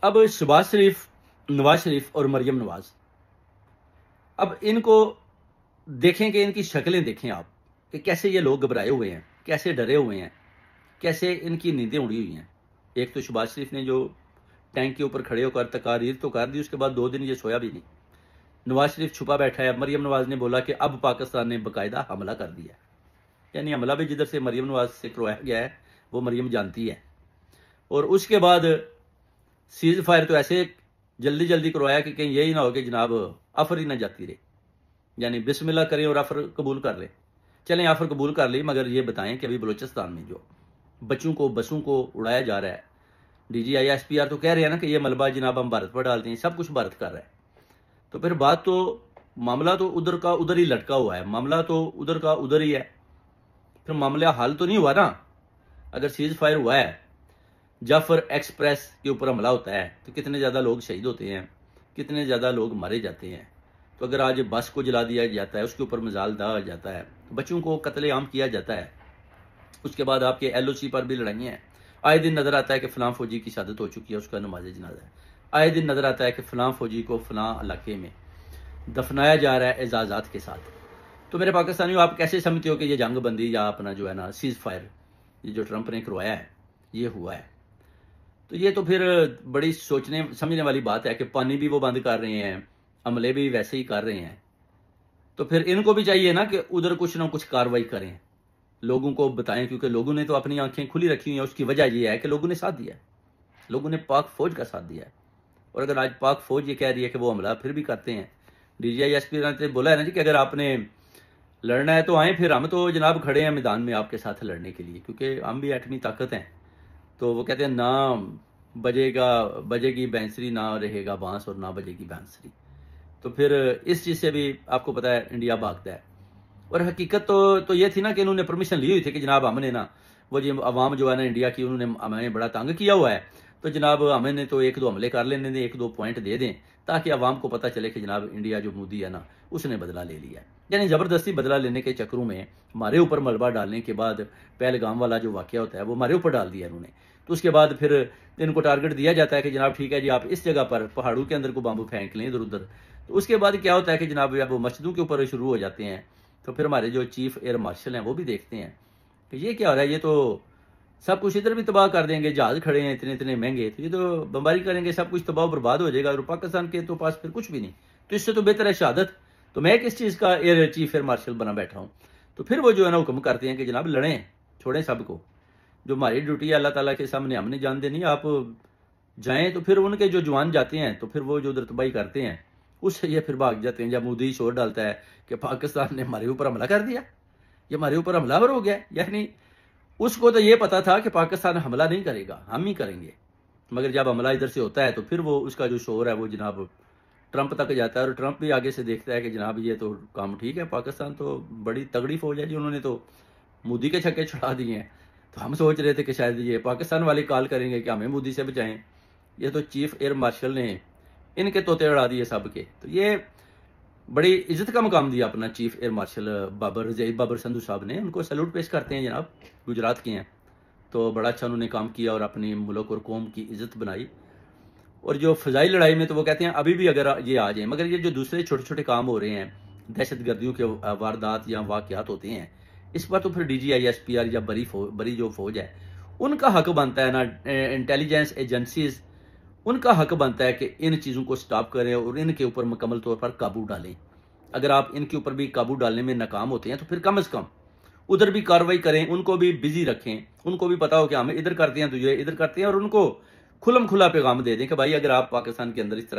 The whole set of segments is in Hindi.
अब शहबाज शरीफ, नवाज शरीफ और मरियम नवाज, अब इनको देखें कि इनकी शक्लें देखें आप कि कैसे ये लोग घबराए हुए हैं, कैसे डरे हुए हैं, कैसे इनकी नींदें उड़ी हुई हैं। एक तो शहबाज शरीफ ने जो टैंक के ऊपर खड़े होकर तकारीर तो कर दी, उसके बाद 2 दिन ये सोया भी नहीं। नवाज शरीफ छुपा बैठा है। मरियम नवाज ने बोला कि अब पाकिस्तान ने बाकायदा हमला कर दिया, यानी हमला भी जिधर से मरियम नवाज से करवाया गया है वो मरियम जानती है। और उसके बाद सीज फायर तो ऐसे जल्दी जल्दी करवाया कि कहीं यही ना हो कि जनाब अफर ही ना जाती रहे, यानी बिस्मिल्लाह करें और अफर कबूल कर लें। चलें अफर कबूल कर ली, मगर ये बताएं कि अभी बलूचिस्तान में जो बच्चों को, बसों को उड़ाया जा रहा है, DGI SPR तो कह रहे हैं ना कि ये मलबा जनाब हम भारत पर डालते हैं, सब कुछ भारत कर रहा है। तो फिर बात तो, मामला तो उधर का उधर ही लटका हुआ है, मामला तो उधर का उधर ही है। फिर मामला हल तो नहीं हुआ ना। अगर सीज फायर हुआ है, जाफर एक्सप्रेस के ऊपर हमला होता है तो कितने ज़्यादा लोग शहीद होते हैं, कितने ज़्यादा लोग मारे जाते हैं। तो अगर आज बस को जला दिया जाता है, उसके ऊपर मिसाइल दागा जाता है, बच्चों को कत्लेआम किया जाता है, उसके बाद आपके LOC पर भी लड़ाइयाँ हैं। आए दिन नज़र आता है कि फ़लाँ फ़ौजी की शहादत हो चुकी है, उसका नमाज जनाजा है। आए दिन नज़र आता है कि फ़लाँ फ़ौजी को फ़लाँ इलाके में दफनाया जा रहा है एजाज़ात के साथ। तो मेरे पाकिस्तानियों, आप कैसे समझते हो कि ये जंग बंदी या अपना जो है ना सीज फायर, ये जो ट्रंप ने करवाया है, ये हुआ है? तो ये तो फिर बड़ी सोचने समझने वाली बात है कि पानी भी वो बंद कर रहे हैं, हमले भी वैसे ही कर रहे हैं। तो फिर इनको भी चाहिए ना कि उधर कुछ ना कुछ कार्रवाई करें, लोगों को बताएं, क्योंकि लोगों ने तो अपनी आंखें खुली रखी हुई हैं। उसकी वजह यह है कि लोगों ने साथ दिया है, लोगों ने पाक फौज का साथ दिया है। और अगर आज पाक फौज ये कह रही है कि वो हमला फिर भी करते हैं, DGI SPR ने बोला है ना जी कि अगर आपने लड़ना है तो आए, फिर हम तो जनाब खड़े हैं मैदान में आपके साथ लड़ने के लिए, क्योंकि हम भी एटमी ताकत हैं। तो वो कहते हैं ना बजेगी बैंसरी, ना रहेगा बांस और ना बजेगी बांसुरी। तो फिर इस चीज़ से भी आपको पता है इंडिया भागता है। और हकीकत तो ये थी ना कि इन्होंने परमिशन ली हुई थी कि जनाब हमने ना, वो जी अवाम जो है ना इंडिया की, उन्होंने हमें बड़ा तंग किया हुआ है, तो जनाब हमें तो 1-2 हमले कर लेने दें, 1-2 पॉइंट दे दें, ताकि अवाम को पता चले कि जनाब इंडिया जो मोदी है ना, उसने बदला ले लिया है। यानी ज़बरदस्ती बदला लेने के चक्करों में हमारे ऊपर मलबा डालने के बाद, पहलगाम वाला जो वाक़या होता है वो हमारे ऊपर डाल दिया इन्होंने। तो उसके बाद फिर इनको टारगेट दिया जाता है कि जनाब ठीक है जी, आप इस जगह पर पहाड़ों के अंदर को बम्ब फेंक लें इधर उधर। तो उसके बाद क्या होता है कि जनाब जब वो मस्जिदों के ऊपर शुरू हो जाते हैं, तो फिर हमारे जो चीफ एयर मार्शल हैं वो भी देखते हैं कि ये क्या हो रहा है, ये तो सब कुछ इधर भी तबाह कर देंगे, जहाज खड़े हैं इतने इतने महंगे, तो ये तो बमबारी करेंगे, सब कुछ तबाह बर्बाद हो जाएगा और पाकिस्तान के तो पास फिर कुछ भी नहीं। तो इससे तो बेहतर है शहादत। तो मैं किस चीज़ का चीफ एयर मार्शल बना बैठा हूँ। तो फिर वो जो है ना हुक्म करते हैं कि जनाब लड़ें, छोड़ें सबको, जो हमारी ड्यूटी है अल्लाह ताला के सामने हमने जान देनी, आप जाएं। तो फिर उनके जो जवान जाते हैं तो फिर वो जो दरतबाई करते हैं उससे ये फिर भाग जाते हैं। जब मोदी शोर डालता है कि पाकिस्तान ने हमारे ऊपर हमला कर दिया, ये हमारे ऊपर हमलावर हो गया, यानी उसको तो ये पता था कि पाकिस्तान हमला नहीं करेगा, हम ही करेंगे। मगर जब हमला इधर से होता है तो फिर वो उसका जो शोर है वो जनाब ट्रंप तक जाता है, और ट्रंप भी आगे से देखता है कि जनाब ये तो काम ठीक है, पाकिस्तान तो बड़ी तगड़ी फौज है जी, उन्होंने तो मोदी के छक्के छुड़ा दिए हैं। तो हम सोच रहे थे कि शायद ये पाकिस्तान वाले कॉल करेंगे कि हमें मोदी से बचाएं। ये तो चीफ एयर मार्शल ने इनके तोते उड़ा दिए सबके। तो ये बड़ी इज्जत का मुकाम दिया अपना chief air marshal Babar Sandhu साहब ने, उनको सैल्यूट पेश करते हैं जनाब, गुजरात के हैं। तो बड़ा अच्छा उन्होंने काम किया और अपनी मुल्क और कौम की इज्जत बनाई। और जो फ़िज़ाई लड़ाई में तो वो कहते हैं अभी भी अगर ये आ जाए, मगर ये जो दूसरे छोटे छोटे काम हो रहे हैं, दहशत गर्दियों के वारदात या वाक़यात होते हैं, इस पर तो फिर DGI SPR या बड़ी जो फौज है उनका हक बनता है ना, इंटेलिजेंस एजेंसीज, उनका हक बनता है कि इन चीज़ों को स्टॉप करें और इनके ऊपर मुकम्मल तौर पर काबू डालें। अगर आप इनके ऊपर भी काबू डालने में नाकाम होते हैं तो फिर कम से कम उधर भी कार्रवाई करें, उनको भी बिजी रखें, उनको भी पता हो कि हम इधर करते हैं तो ये इधर करते हैं, और उनको खुलम खुला पैगाम दे दें कि भाई अगर आप पाकिस्तान के अंदर इस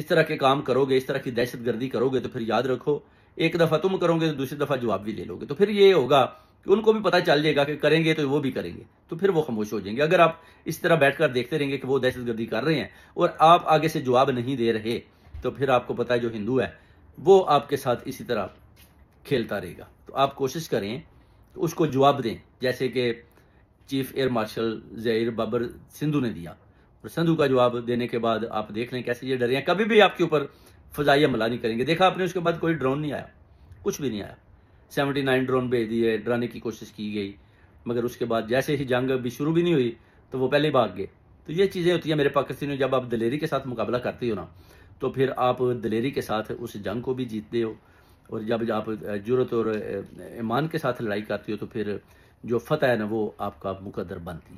तरह के काम करोगे, इस तरह की दहशतगर्दी करोगे, तो फिर याद रखो एक दफ़ा तुम करोगे तो दूसरी दफ़ा जवाब भी ले लोगे। तो फिर ये होगा कि उनको भी पता चल जाएगा कि करेंगे तो वो भी करेंगे, तो फिर वो खामोश हो जाएंगे। अगर आप इस तरह बैठकर देखते रहेंगे कि वो दहशतगर्दी कर रहे हैं और आप आगे से जवाब नहीं दे रहे, तो फिर आपको पता है जो हिंदू है वो आपके साथ इसी तरह खेलता रहेगा। तो आप कोशिश करें तो उसको जवाब दें, जैसे कि chief air marshal Zaheer Babar Sidhu ने दिया। और सिंधु का जवाब देने के बाद आप देख लें कैसे ये डरे हैं, कभी भी आपके ऊपर फ़ज़ाई हमला नहीं करेंगे। देखा आपने उसके बाद कोई ड्रोन नहीं आया, कुछ भी नहीं आया। 79 ड्रोन भेज दिए, डराने की कोशिश की गई, मगर उसके बाद जैसे ही जंग अभी शुरू भी नहीं हुई तो वो पहले ही भाग गए। तो ये चीज़ें होती हैं मेरे पाकिस्तानियों, जब आप दलेरी के साथ मुकाबला करते हो ना, तो फिर आप दलेरी के साथ उस जंग को भी जीतते हो, और जब आप जुर्रत और ईमान के साथ लड़ाई करते हो तो फिर जो फतह है ना वो आपका मुकद्दर बनती है।